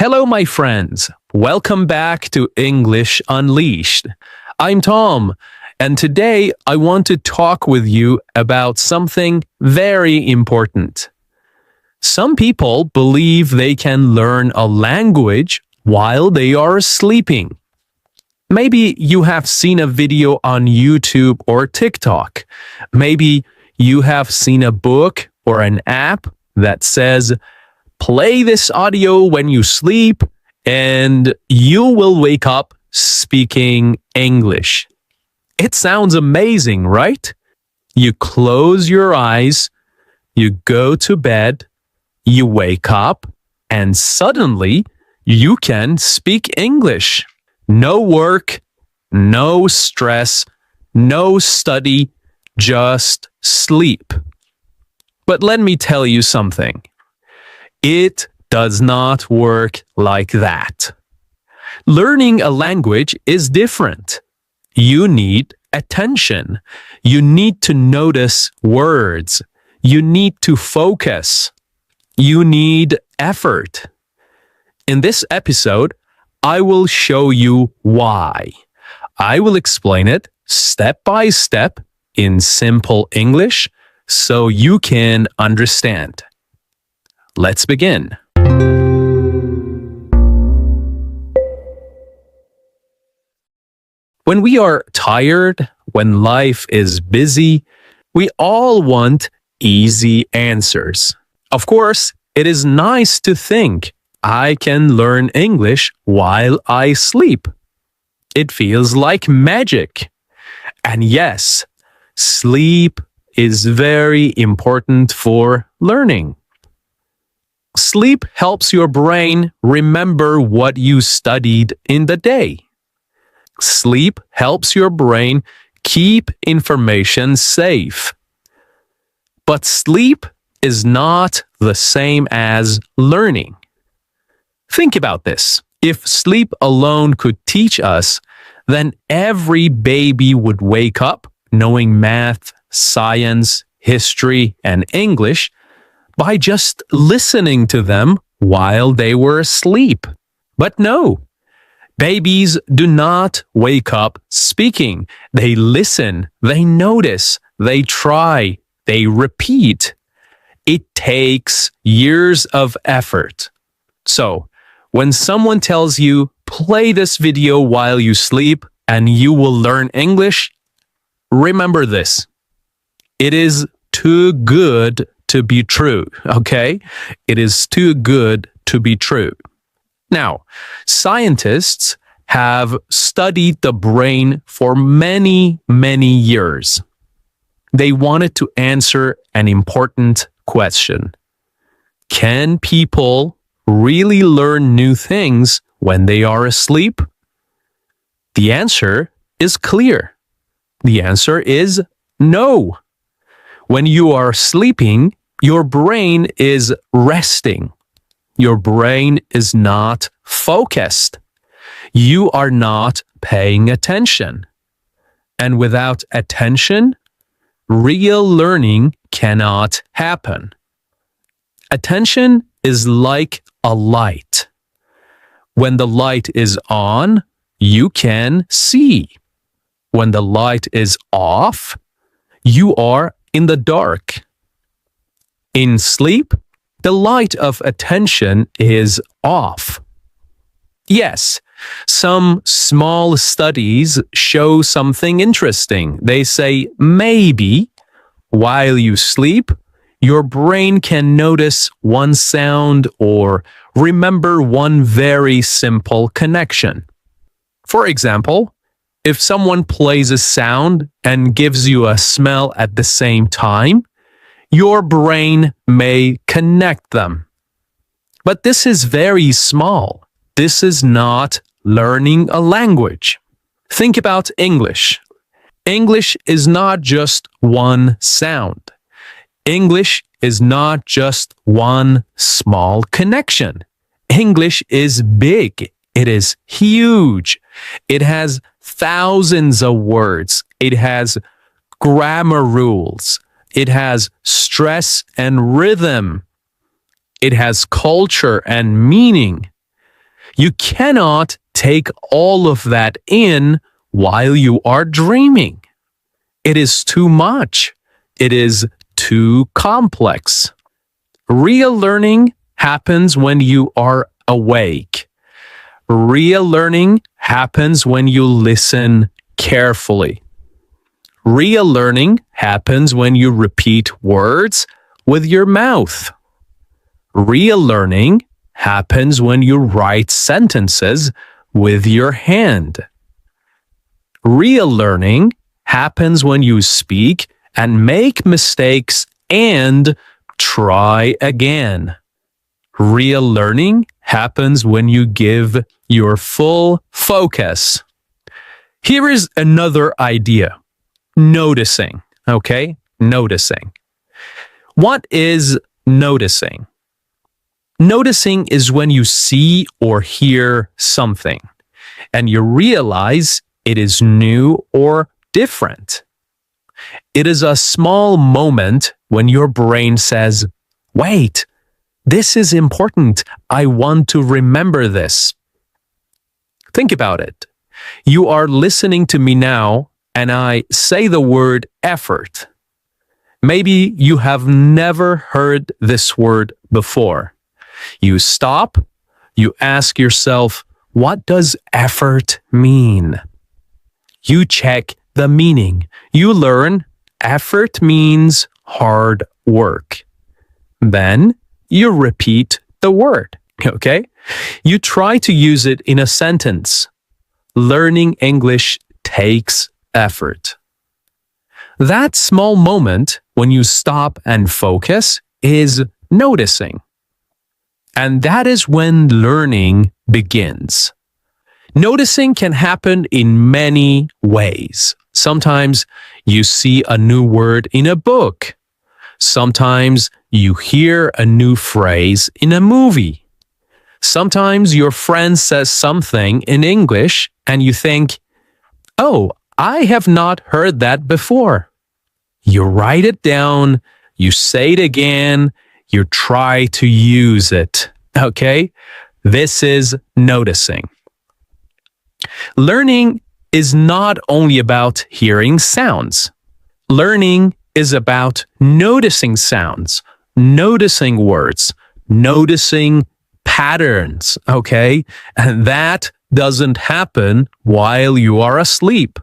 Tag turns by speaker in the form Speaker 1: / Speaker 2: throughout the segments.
Speaker 1: Hello, my friends. Welcome back to English Unleashed. I'm Tom, and today I want to talk with you about something very important. Some people believe they can learn a language while they are sleeping. Maybe you have seen a video on YouTube or TikTok. Maybe you have seen a book or an app that says, play this audio when you sleep and you will wake up speaking English. It sounds amazing, right? You close your eyes, you go to bed, you wake up, and suddenly you can speak English. No work, no stress, no study, just sleep. But let me tell you something. It does not work like that. Learning a language is different. You need attention. You need to notice words. You need to focus. You need effort. In this episode, I will show you why. I will explain it step by step in simple English so you can understand. Let's begin. When we are tired, when life is busy, we all want easy answers. Of course, it is nice to think, I can learn English while I sleep. It feels like magic. And yes, sleep is very important for learning. Sleep helps your brain remember what you studied in the day. Sleep helps your brain keep information safe. But sleep is not the same as learning. Think about this. If sleep alone could teach us, then every baby would wake up knowing math, science, history, and English by just listening to them while they were asleep. But no, babies do not wake up speaking. They listen, they notice, they try, they repeat. It takes years of effort. So, when someone tells you, play this video while you sleep and you will learn English, remember this. It is too good to be true, okay? It is too good to be true. Now, scientists have studied the brain for many, many years. They wanted to answer an important question. Can people really learn new things when they are asleep? The answer is clear. The answer is no. When you are sleeping, your brain is resting. Your brain is not focused. You are not paying attention. And without attention, real learning cannot happen. Attention is like a light. When the light is on, you can see. When the light is off, you are in the dark. In sleep, the light of attention is off. Yes, some small studies show something interesting. They say maybe while you sleep, your brain can notice one sound or remember one very simple connection. For example, if someone plays a sound and gives you a smell at the same time, your brain may connect them. But this is very small. This is not learning a language. Think about English. English is not just one sound. English is not just one small connection. English is big. It is huge. It has thousands of words. It has grammar rules. It has stress and rhythm. It has culture and meaning. You cannot take all of that in while you are dreaming. It is too much. It is too complex. Real learning happens when you are awake. Real learning happens when you listen carefully. Real learning happens when you repeat words with your mouth. Real learning happens when you write sentences with your hand. Real learning happens when you speak and make mistakes and try again. Real learning happens when you give your full focus. Here is another idea. Noticing, okay? Noticing. What is noticing? Noticing is when you see or hear something and you realize it is new or different. It is a small moment when your brain says, "Wait, this is important. I want to remember this." Think about it. You are listening to me now and I say the word effort. Maybe you have never heard this word before. You stop, you ask yourself, what does effort mean? You check the meaning. You learn effort means hard work. Then you repeat the word, okay? You try to use it in a sentence. Learning English takes effort. That small moment when you stop and focus is noticing. And that is when learning begins. Noticing can happen in many ways. Sometimes you see a new word in a book. Sometimes you hear a new phrase in a movie. Sometimes your friend says something in English and you think, "Oh, I have not heard that before." You write it down, you say it again, you try to use it. Okay? This is noticing. Learning is not only about hearing sounds. Learning is about noticing sounds, noticing words, noticing patterns, okay? And that doesn't happen while you are asleep.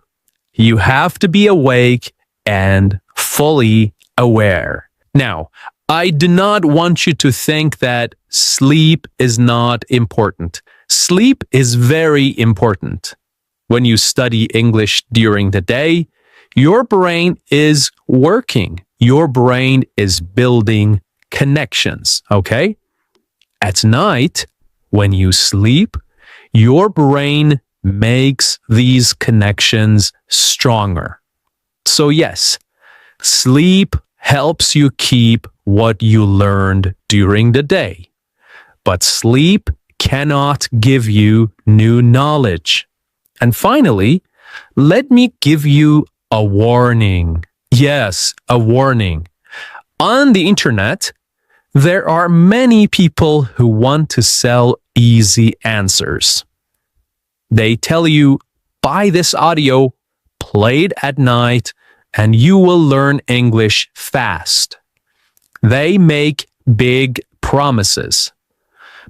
Speaker 1: You have to be awake and fully aware. Now, I do not want you to think that sleep is not important. Sleep is very important. When you study English during the day, your brain is working. Your brain is building connections, okay? At night, when you sleep, your brain makes these connections stronger. So yes, sleep helps you keep what you learned during the day. But sleep cannot give you new knowledge. And finally, let me give you a warning. Yes, a warning. On the internet, there are many people who want to sell easy answers. They tell you, buy this audio, play it at night, and you will learn English fast. They make big promises.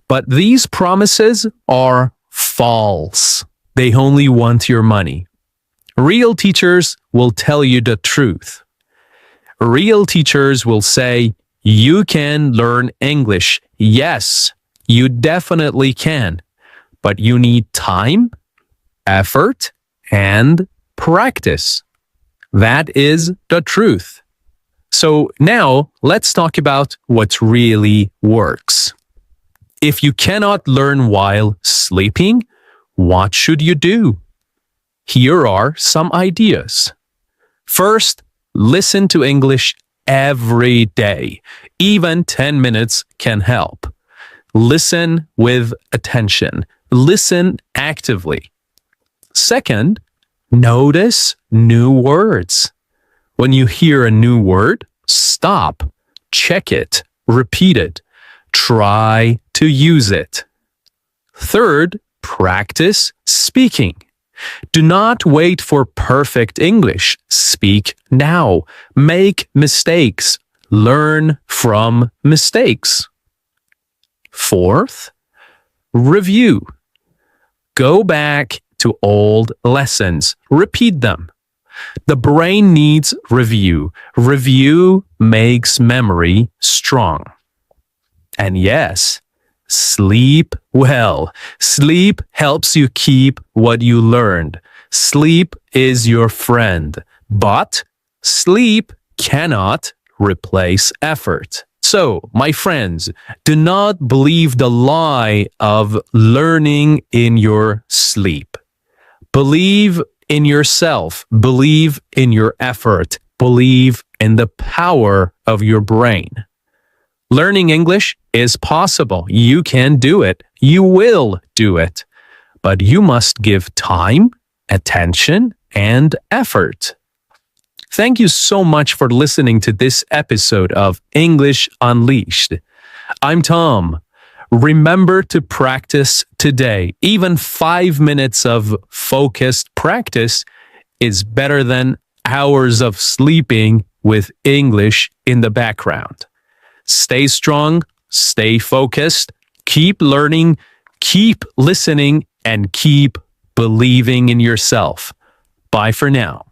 Speaker 1: But these promises are false. They only want your money. Real teachers will tell you the truth. Real teachers will say, you can learn English. Yes, you definitely can. But you need time, effort, and practice. That is the truth. So now let's talk about what really works. If you cannot learn while sleeping, what should you do? Here are some ideas. First, listen to English every day. Even 10 minutes can help. Listen with attention. Listen actively. Second, notice new words. When you hear a new word, stop, check it, repeat it, try to use it. Third, practice speaking. Do not wait for perfect English. Speak now. Make mistakes. Learn from mistakes. Fourth, review. Go back to old lessons. Repeat them. The brain needs review. Review makes memory strong. And yes, sleep well. Sleep helps you keep what you learned. Sleep is your friend, but sleep cannot replace effort. So, my friends, do not believe the lie of learning in your sleep. Believe in yourself. Believe in your effort. Believe in the power of your brain. Learning English is possible. You can do it. You will do it. But you must give time, attention, and effort. Thank you so much for listening to this episode of English Unleashed. I'm Tom. Remember to practice today. Even 5 minutes of focused practice is better than hours of sleeping with English in the background. Stay strong, stay focused, keep learning, keep listening, and keep believing in yourself. Bye for now.